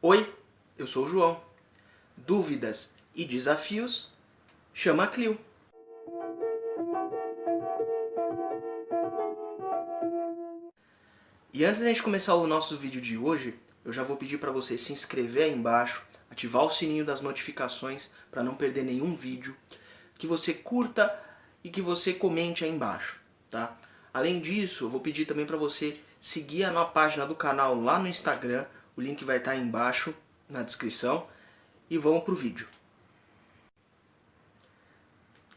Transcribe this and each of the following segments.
Oi, eu sou o João. Dúvidas e desafios? Chama a Clio. E antes da gente começar o nosso vídeo de hoje, eu já vou pedir para você se inscrever aí embaixo, ativar o sininho das notificações para não perder nenhum vídeo, que você curta e que você comente aí embaixo, tá? Além disso, eu vou pedir também para você seguir a nossa página do canal lá no Instagram, o link vai estar aí embaixo na descrição, e vamos pro vídeo.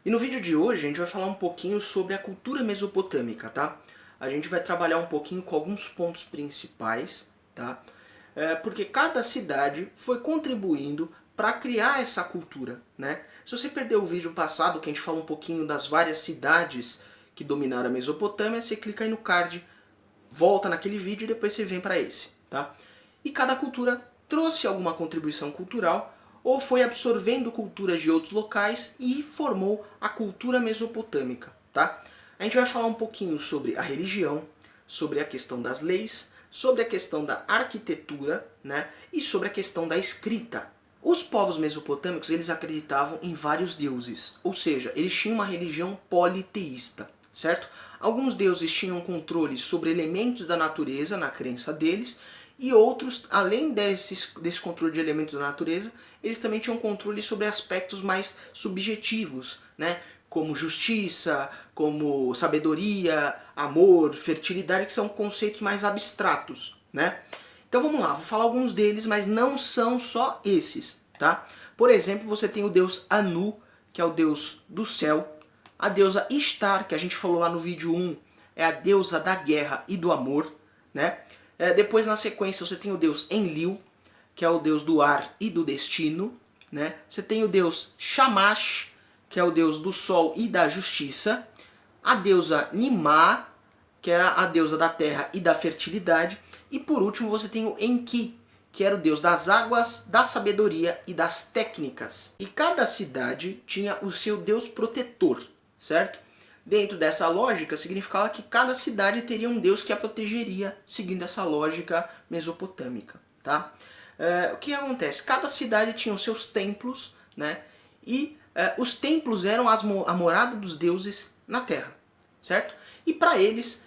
E no vídeo de hoje a gente vai falar um pouquinho sobre a cultura mesopotâmica, tá? A gente vai trabalhar um pouquinho com alguns pontos principais, tá? Porque cada cidade foi contribuindo para criar essa cultura, né? Se você perdeu o vídeo passado, que a gente falou um pouquinho das várias cidades que dominaram a Mesopotâmia, você clica aí no card, volta naquele vídeo e depois você vem para esse, tá? E cada cultura trouxe alguma contribuição cultural ou foi absorvendo culturas de outros locais e formou a cultura mesopotâmica, tá? A gente vai falar um pouquinho sobre a religião, sobre a questão das leis, sobre a questão da arquitetura, né? E sobre a questão da escrita. Os povos mesopotâmicos, eles acreditavam em vários deuses, ou seja, eles tinham uma religião politeísta, certo? Alguns deuses tinham controle sobre elementos da natureza, na crença deles, e outros, além desse controle de elementos da natureza, eles também tinham controle sobre aspectos mais subjetivos, né? Como justiça, como sabedoria, amor, fertilidade, que são conceitos mais abstratos, né? Então vamos lá, vou falar alguns deles, mas não são só esses, tá? Por exemplo, você tem o deus Anu, que é o deus do céu, a deusa Ishtar, que a gente falou lá no vídeo 1, é a deusa da guerra e do amor, né? Depois, na sequência, você tem o deus Enlil, que é o deus do ar e do destino, né? Você tem o deus Shamash, que é o deus do sol e da justiça, a deusa Nimá, que era a deusa da terra e da fertilidade, e por último você tem o Enki, que era o deus das águas, da sabedoria e das técnicas. E cada cidade tinha o seu deus protetor, certo? Dentro dessa lógica, significava que cada cidade teria um deus que a protegeria, seguindo essa lógica mesopotâmica, tá? O que acontece? Cada cidade tinha os seus templos, né? E os templos eram a morada dos deuses na Terra, certo? E para eles,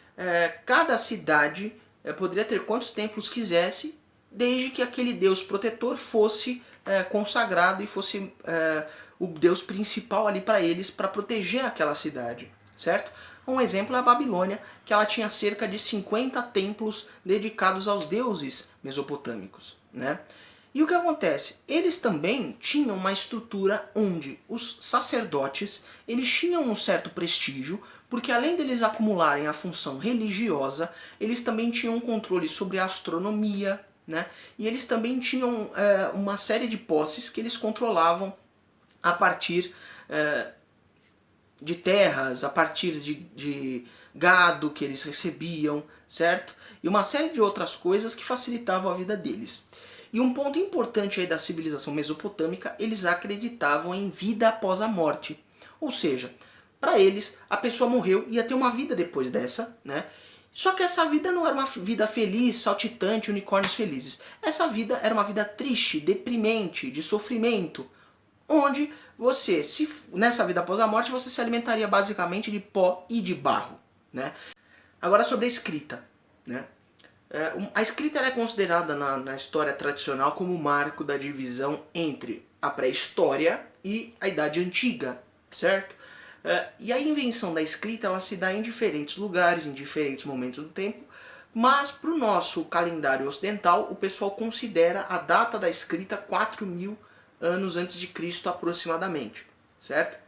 cada cidade poderia ter quantos templos quisesse, desde que aquele deus protetor fosse consagrado e fosse o deus principal ali para eles, para proteger aquela cidade, certo? Um exemplo é a Babilônia, que ela tinha cerca de 50 templos dedicados aos deuses mesopotâmicos, né? E o que acontece? Eles também tinham uma estrutura onde os sacerdotes eles tinham um certo prestígio, porque além deles acumularem a função religiosa, eles também tinham um controle sobre a astronomia, né? E eles também tinham uma série de posses que eles controlavam a partir de terras, a partir de gado que eles recebiam, certo? E uma série de outras coisas que facilitavam a vida deles. E um ponto importante aí da civilização mesopotâmica, eles acreditavam em vida após a morte. Ou seja, para eles, a pessoa morreu e ia ter uma vida depois dessa, né? Só que essa vida não era uma vida feliz, saltitante, unicórnios felizes. Essa vida era uma vida triste, deprimente, de sofrimento, onde você, nessa vida após a morte, você se alimentaria basicamente de pó e de barro, né? Agora sobre a escrita, né? A escrita é considerada na história tradicional como o marco da divisão entre a pré-história e a Idade Antiga, certo? E a invenção da escrita ela se dá em diferentes lugares, em diferentes momentos do tempo, mas para o nosso calendário ocidental, o pessoal considera a data da escrita 4.000 anos antes de Cristo aproximadamente, certo?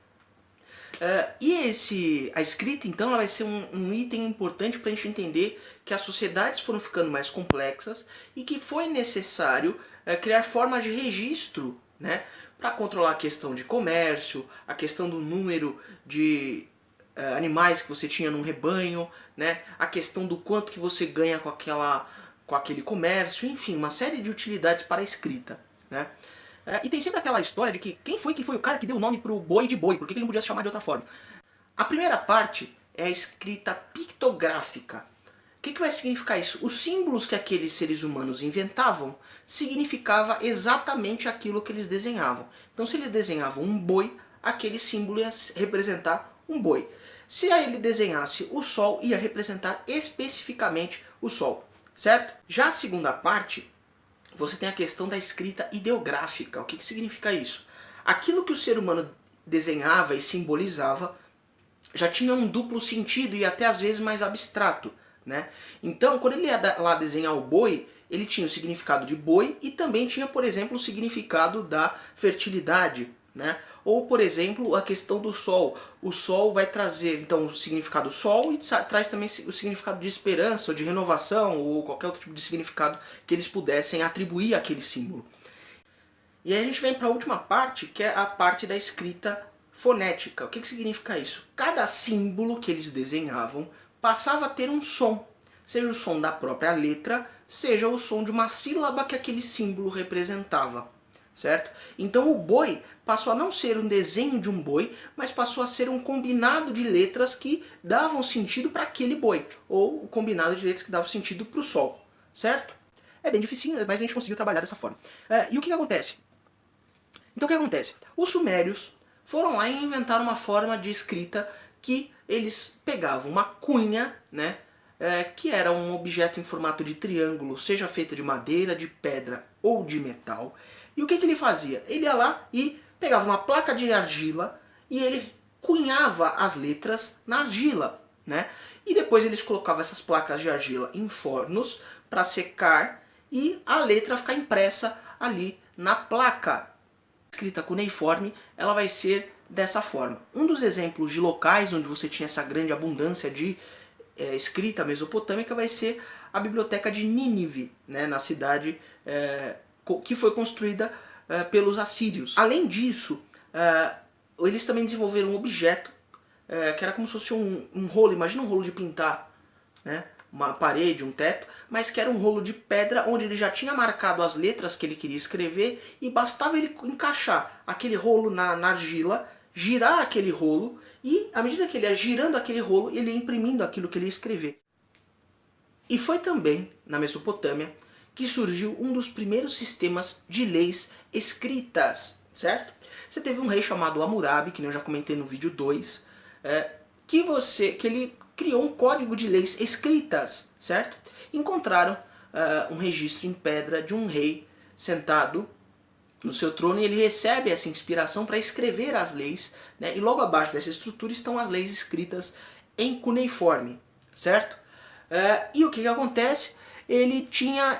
A escrita, então, ela vai ser um item importante para a gente entender que as sociedades foram ficando mais complexas e que foi necessário criar formas de registro, né, para controlar a questão de comércio, a questão do número de animais que você tinha num rebanho, né, a questão do quanto que você ganha com aquele comércio, enfim, uma série de utilidades para a escrita, né? E tem sempre aquela história de que quem foi o cara que deu o nome pro boi de boi, por que ele não podia se chamar de outra forma? A primeira parte é a escrita pictográfica, que vai significar isso? Os símbolos que aqueles seres humanos inventavam significava exatamente aquilo que eles desenhavam. Então se eles desenhavam um boi, aquele símbolo ia representar um boi. Se aí ele desenhasse o sol, ia representar especificamente o sol, certo? Já a segunda parte, você tem a questão da escrita ideográfica. O que significa isso? Aquilo que o ser humano desenhava e simbolizava já tinha um duplo sentido e até às vezes mais abstrato, né? Então, quando ele ia lá desenhar o boi, ele tinha o significado de boi e também tinha, por exemplo, o significado da fertilidade, né? Ou, por exemplo, a questão do sol. O sol vai trazer, então, o significado sol e traz também o significado de esperança, ou de renovação, ou qualquer outro tipo de significado que eles pudessem atribuir àquele símbolo. E aí a gente vem para a última parte, que é a parte da escrita fonética. O que significa isso? Cada símbolo que eles desenhavam passava a ter um som, seja o som da própria letra, seja o som de uma sílaba que aquele símbolo representava, certo? Então o boi passou a não ser um desenho de um boi, mas passou a ser um combinado de letras que davam sentido para aquele boi, ou o combinado de letras que davam sentido para o sol, certo? É bem difícil, mas a gente conseguiu trabalhar dessa forma. E o que acontece? Então o que acontece? Os sumérios foram lá e inventaram uma forma de escrita que eles pegavam uma cunha, né, que era um objeto em formato de triângulo, seja feita de madeira, de pedra ou de metal. E o que ele fazia? Ele ia lá e pegava uma placa de argila e ele cunhava as letras na argila, né? E depois eles colocavam essas placas de argila em fornos para secar e a letra ficar impressa ali na placa. Escrita cuneiforme, ela vai ser dessa forma. Um dos exemplos de locais onde você tinha essa grande abundância de escrita mesopotâmica vai ser a biblioteca de Nínive, né, na cidade que foi construída pelos assírios. Além disso, eles também desenvolveram um objeto que era como se fosse um rolo, imagina um rolo de pintar, né? Uma parede, um teto, mas que era um rolo de pedra onde ele já tinha marcado as letras que ele queria escrever e bastava ele encaixar aquele rolo na argila, girar aquele rolo e, à medida que ele ia girando aquele rolo, ele ia imprimindo aquilo que ele ia escrever. E foi também, na Mesopotâmia, que surgiu um dos primeiros sistemas de leis escritas, certo? Você teve um rei chamado Hammurabi, que eu já comentei no vídeo 2, que ele criou um código de leis escritas, certo? Encontraram um registro em pedra de um rei sentado no seu trono e ele recebe essa inspiração para escrever as leis, né? E logo abaixo dessa estrutura estão as leis escritas em cuneiforme, certo? E o que acontece? Ele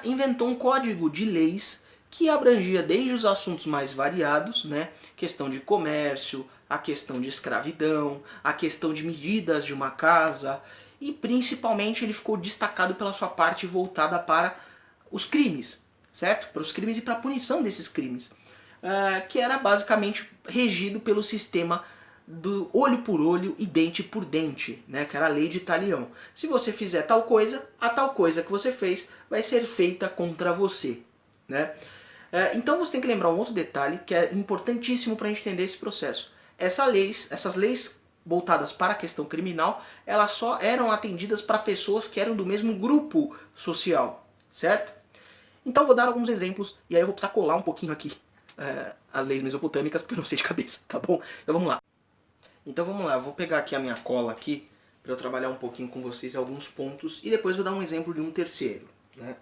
inventou um código de leis que abrangia desde os assuntos mais variados, né? Questão de comércio, a questão de escravidão, a questão de medidas de uma casa e principalmente ele ficou destacado pela sua parte voltada para os crimes, certo? Para os crimes e para a punição desses crimes, que era basicamente regido pelo sistema do olho por olho e dente por dente, né? Que era a lei de Talião. Se você fizer tal coisa, a tal coisa que você fez vai ser feita contra você, né? Então você tem que lembrar um outro detalhe que é importantíssimo para a gente entender esse processo. Essas leis voltadas para a questão criminal, elas só eram atendidas para pessoas que eram do mesmo grupo social, certo? Então vou dar alguns exemplos e aí eu vou precisar colar um pouquinho aqui as leis mesopotâmicas porque eu não sei de cabeça, tá bom? Então vamos lá. Eu vou pegar aqui a minha cola aqui para eu trabalhar um pouquinho com vocês alguns pontos e depois vou dar um exemplo de um terceiro, né?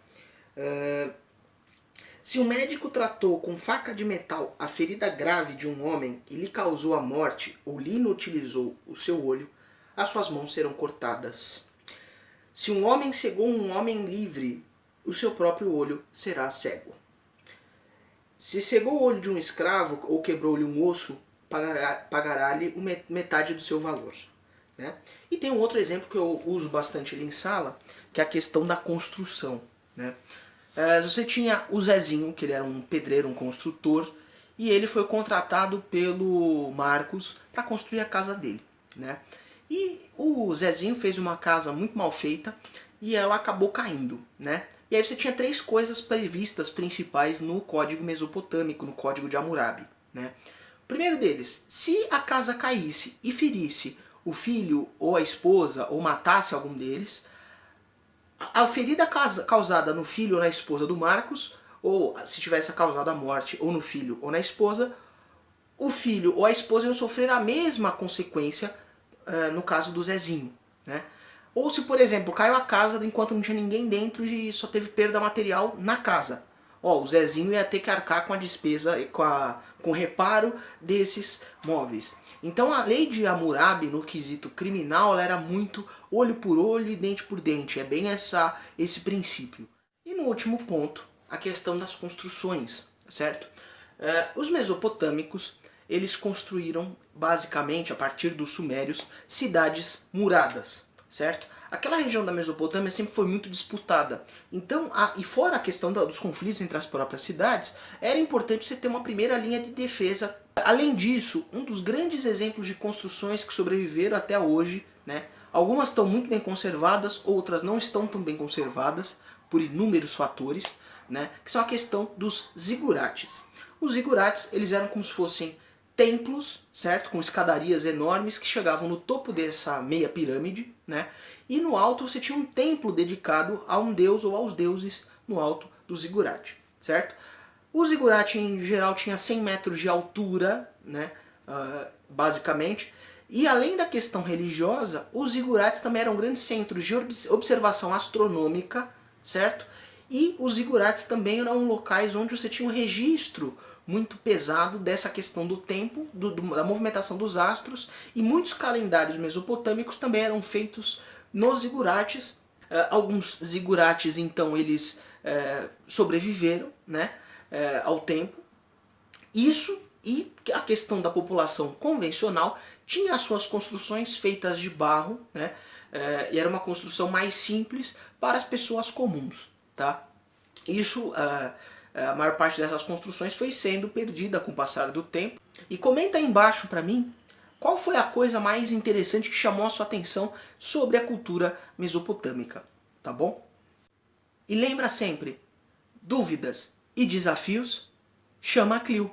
Se um médico tratou com faca de metal a ferida grave de um homem e lhe causou a morte ou lhe inutilizou o seu olho, as suas mãos serão cortadas. Se um homem cegou um homem livre, o seu próprio olho será cego. Se cegou o olho de um escravo ou quebrou-lhe um osso, pagará-lhe metade do seu valor, né? E tem um outro exemplo que eu uso bastante ali em sala, que é a questão da construção, né? Você tinha o Zezinho, que ele era um pedreiro, um construtor, e ele foi contratado pelo Marcos para construir a casa dele, né? E o Zezinho fez uma casa muito mal feita e ela acabou caindo, né? E aí você tinha três coisas previstas principais no código mesopotâmico, no código de Hammurabi, né? O primeiro deles, se a casa caísse e ferisse o filho ou a esposa ou matasse algum deles, A ferida causada no filho ou na esposa do Marcos, ou se tivesse causado a morte ou no filho ou na esposa, o filho ou a esposa iam sofrer a mesma consequência no caso do Zezinho, né? Ou se, por exemplo, caiu a casa enquanto não tinha ninguém dentro e só teve perda material na casa. Ó, o Zezinho ia ter que arcar com a despesa, com o reparo desses móveis. Então a lei de Hammurabi, no quesito criminal, ela era muito olho por olho e dente por dente. É bem esse princípio. E no último ponto, a questão das construções, certo? Os mesopotâmicos, eles construíram, basicamente, a partir dos sumérios, cidades muradas, certo? Aquela região da Mesopotâmia sempre foi muito disputada. Então, e fora a questão dos conflitos entre as próprias cidades, era importante você ter uma primeira linha de defesa. Além disso, um dos grandes exemplos de construções que sobreviveram até hoje, né? Algumas estão muito bem conservadas, outras não estão tão bem conservadas, por inúmeros fatores, né? Que são a questão dos zigurates. Os zigurates, eles eram como se fossem templos, certo? Com escadarias enormes que chegavam no topo dessa meia pirâmide, né? E no alto você tinha um templo dedicado a um deus ou aos deuses no alto do zigurate, certo? O zigurate em geral tinha 100 metros de altura, né? Basicamente. E além da questão religiosa, os zigurates também eram grandes centros de observação astronômica, certo? E os zigurates também eram locais onde você tinha um registro muito pesado dessa questão do tempo, da movimentação dos astros, e muitos calendários mesopotâmicos também eram feitos nos zigurates. Alguns zigurates, então, eles sobreviveram, né, ao tempo. Isso e a questão da população convencional tinha as suas construções feitas de barro, né, e era uma construção mais simples para as pessoas comuns, tá? Isso, a maior parte dessas construções foi sendo perdida com o passar do tempo. E comenta aí embaixo para mim qual foi a coisa mais interessante que chamou a sua atenção sobre a cultura mesopotâmica, tá bom? E lembra sempre, dúvidas e desafios, chama a Clio.